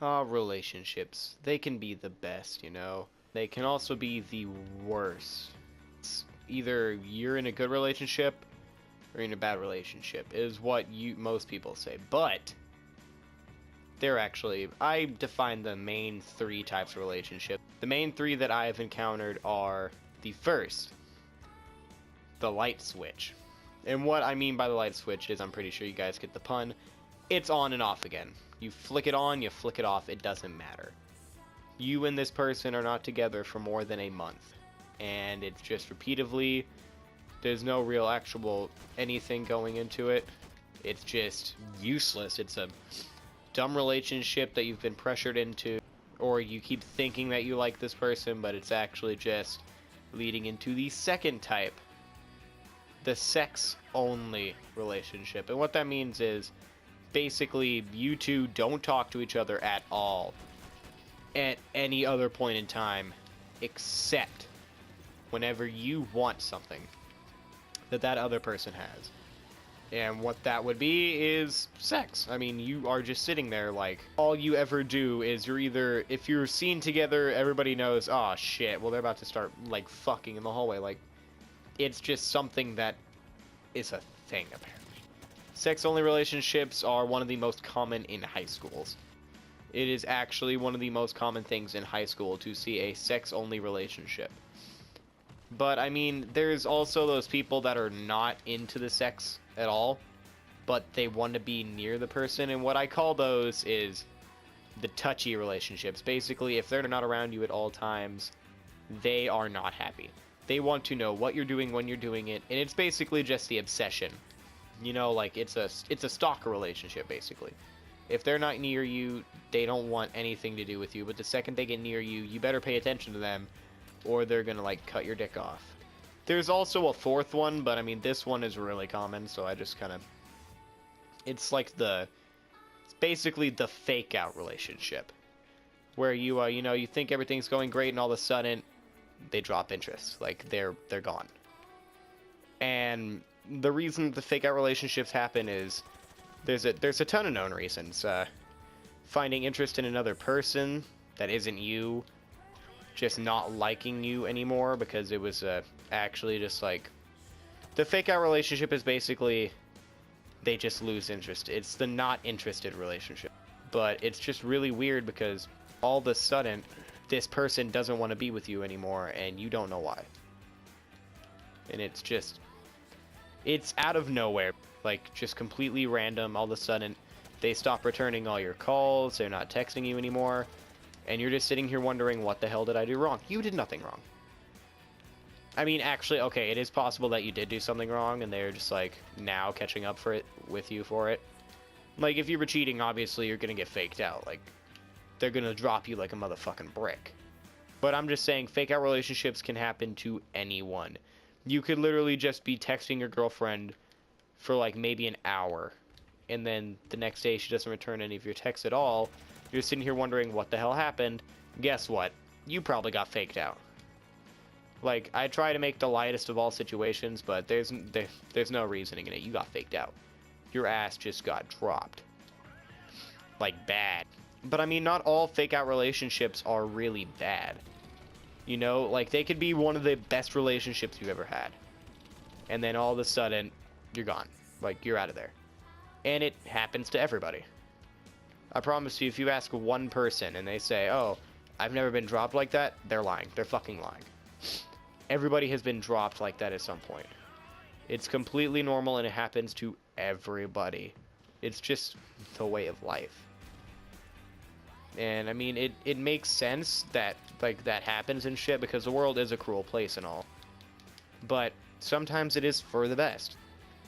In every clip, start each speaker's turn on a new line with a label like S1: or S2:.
S1: Relationships. They can be the best, you know. They can also be the worst. It's either you're in a good relationship or in a bad relationship, is what most people say. But I define the main three types of relationship. The main three that I've encountered are the first, the light switch. And what I mean by the light switch is, I'm pretty sure you guys get the pun, it's on and off again. You flick it on, you flick it off, it doesn't matter. You and this person are not together for more than a month. And it's just repeatedly, there's no real actual anything going into it. It's just useless. It's a dumb relationship that you've been pressured into, or you keep thinking that you like this person, but it's actually just leading into the second type, the sex-only relationship. And what that means is, basically, you two don't talk to each other at all at any other point in time, except whenever you want something that other person has. And what that would be is sex. I mean, you are just sitting there, like, all you ever do is if you're seen together, everybody knows, oh shit, well, they're about to start, like, fucking in the hallway. Like, it's just something that is a thing, apparently. Sex-only relationships are one of the most common in high schools. It is actually one of the most common things in high school to see a sex-only relationship. But, I mean, there's also those people that are not into the sex at all, but they want to be near the person, and what I call those is the touchy relationships. Basically, if they're not around you at all times, they are not happy. They want to know what you're doing when you're doing it, and it's basically just the obsession. You know, like, it's a stalker relationship, basically. If they're not near you, they don't want anything to do with you, but the second they get near you, you better pay attention to them, or they're gonna, like, cut your dick off. There's also a fourth one, but, I mean, this one is really common, so I just kind of... It's like it's basically the fake-out relationship, where you, you think everything's going great, and all of a sudden, they drop interest. Like, they're gone. And the reason the fake-out relationships happen is there's a ton of known reasons. Finding interest in another person that isn't you, just not liking you anymore because it was actually just like... The fake-out relationship is basically they just lose interest. It's the not interested relationship. But it's just really weird because all of a sudden this person doesn't want to be with you anymore and you don't know why. And it's out of nowhere, like, just completely random. All of a sudden, they stop returning all your calls, they're not texting you anymore, and you're just sitting here wondering, what the hell did I do wrong? You did nothing wrong. I mean, actually, okay, it is possible that you did do something wrong, and they're just, like, now catching up with you for it. Like, if you were cheating, obviously, you're gonna get faked out. Like, they're gonna drop you like a motherfucking brick. But I'm just saying, fake-out relationships can happen to anyone. You could literally just be texting your girlfriend for, like, maybe an hour, and then the next day she doesn't return any of your texts at all. You're sitting here wondering what the hell happened. Guess what? You probably got faked out. Like, I try to make the lightest of all situations, but there's no reasoning in it. You got faked out. Your ass just got dropped. Like, bad. But, I mean, not all fake-out relationships are really bad. You know, like, they could be one of the best relationships you've ever had. And then all of a sudden, you're gone. Like, you're out of there. And it happens to everybody. I promise you, if you ask one person and they say, oh, I've never been dropped like that, they're lying. They're fucking lying. Everybody has been dropped like that at some point. It's completely normal and it happens to everybody. It's just the way of life. And, I mean, it makes sense that, like, that happens and shit, because the world is a cruel place and all. But sometimes it is for the best.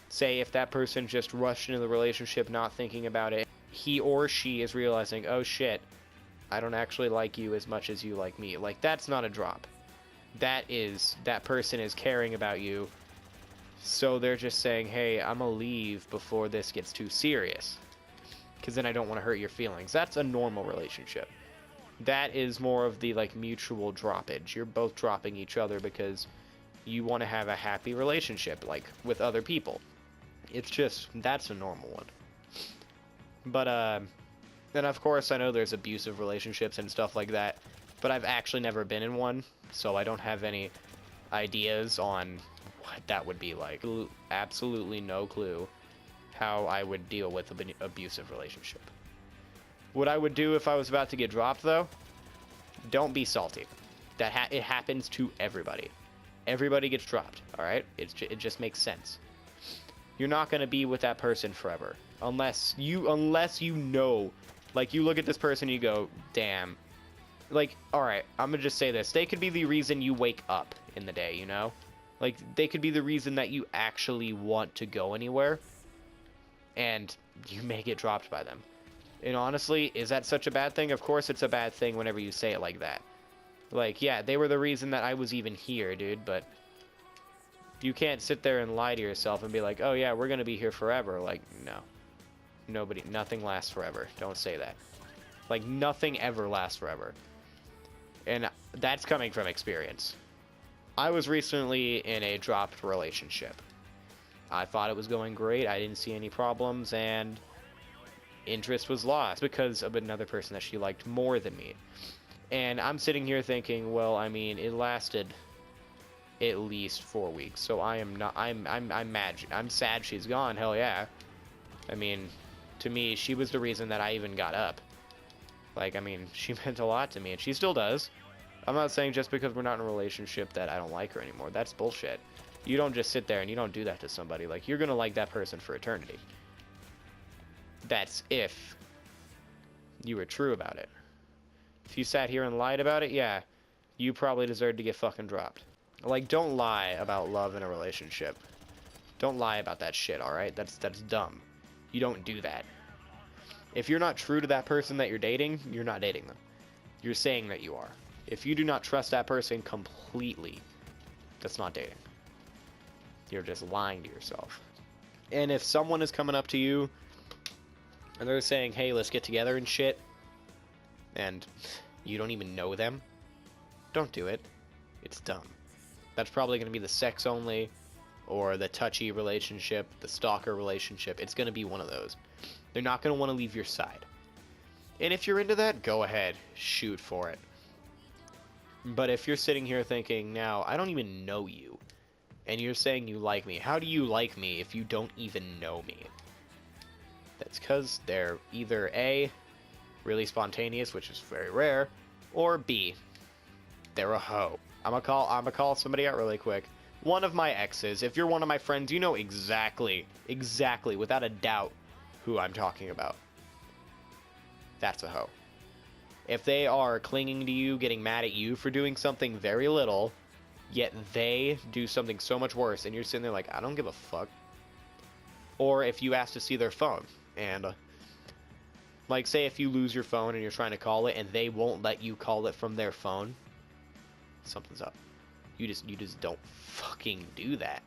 S1: Say, if that person just rushed into the relationship not thinking about it, he or she is realizing, oh shit, I don't actually like you as much as you like me. Like, that's not a drop. That person is caring about you, so they're just saying, hey, I'm gonna leave before this gets too serious, because then I don't want to hurt your feelings. That's a normal relationship. That is more of the, like, mutual droppage. You're both dropping each other because you want to have a happy relationship, like, with other people. It's just, that's a normal one. But, And of course, I know there's abusive relationships and stuff like that, but I've actually never been in one, so I don't have any ideas on what that would be like. Absolutely no clue how I would deal with an abusive relationship. What I would do if I was about to get dropped, though, don't be salty. It happens to everybody. Everybody gets dropped, all right? It just makes sense. You're not going to be with that person forever unless you know, like, you look at this person and you go, damn. Like, all right, I'm going to just say this. They could be the reason you wake up in the day, you know? Like, they could be the reason that you actually want to go anywhere, and you may get dropped by them. And honestly, is that such a bad thing? Of course it's a bad thing whenever you say it like that. Like, yeah, they were the reason that I was even here, dude, but you can't sit there and lie to yourself and be like, oh yeah, we're gonna be here forever. Like, no. Nothing lasts forever. Don't say that. Like, nothing ever lasts forever. And that's coming from experience. I was recently in a dropped relationship. I thought it was going great, I didn't see any problems, and interest was lost because of another person that she liked more than me. And I'm sitting here thinking, well, I mean, it lasted at least 4 weeks, so I'm mad. I'm sad she's gone, hell yeah. I mean, to me, she was the reason that I even got up. Like, I mean, she meant a lot to me, and she still does. I'm not saying just because we're not in a relationship that I don't like her anymore. That's bullshit. You don't just sit there and you don't do that to somebody. Like, you're gonna like that person for eternity. That's if you were true about it. If you sat here and lied about it, yeah, you probably deserve to get fucking dropped. Like, don't lie about love in a relationship. Don't lie about that shit, alright? That's dumb. You don't do that. If you're not true to that person that you're dating, you're not dating them. You're saying that you are. If you do not trust that person completely, that's not dating. You're just lying to yourself. And if someone is coming up to you and they're saying, hey, let's get together and shit, and you don't even know them, don't do it. It's dumb. That's probably going to be the sex only, or the touchy relationship, the stalker relationship. It's going to be one of those. They're not going to want to leave your side. And if you're into that, go ahead. Shoot for it. But if you're sitting here thinking, now, I don't even know you, and you're saying you like me, how do you like me if you don't even know me? That's because they're either A, really spontaneous, which is very rare, or B, they're a hoe. I'm gonna call somebody out really quick. One of my exes, if you're one of my friends, you know exactly, without a doubt, who I'm talking about. That's a hoe. If they are clinging to you, getting mad at you for doing something very little, yet they do something so much worse, and you're sitting there like, I don't give a fuck. Or if you ask to see their phone, and like, say if you lose your phone and you're trying to call it and they won't let you call it from their phone, something's up. You just don't fucking do that.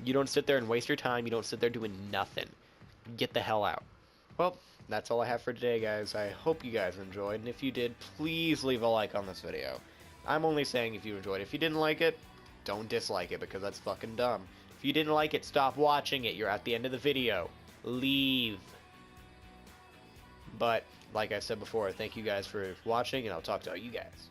S1: You don't sit there and waste your time. You don't sit there doing nothing. Get the hell out. Well, that's all I have for today, guys. I hope you guys enjoyed, and if you did, please leave a like on this video. I'm only saying if you enjoyed. If you didn't like it, don't dislike it, because that's fucking dumb. If you didn't like it, stop watching it. You're at the end of the video. Leave. But, like I said before, thank you guys for watching, and I'll talk to all you guys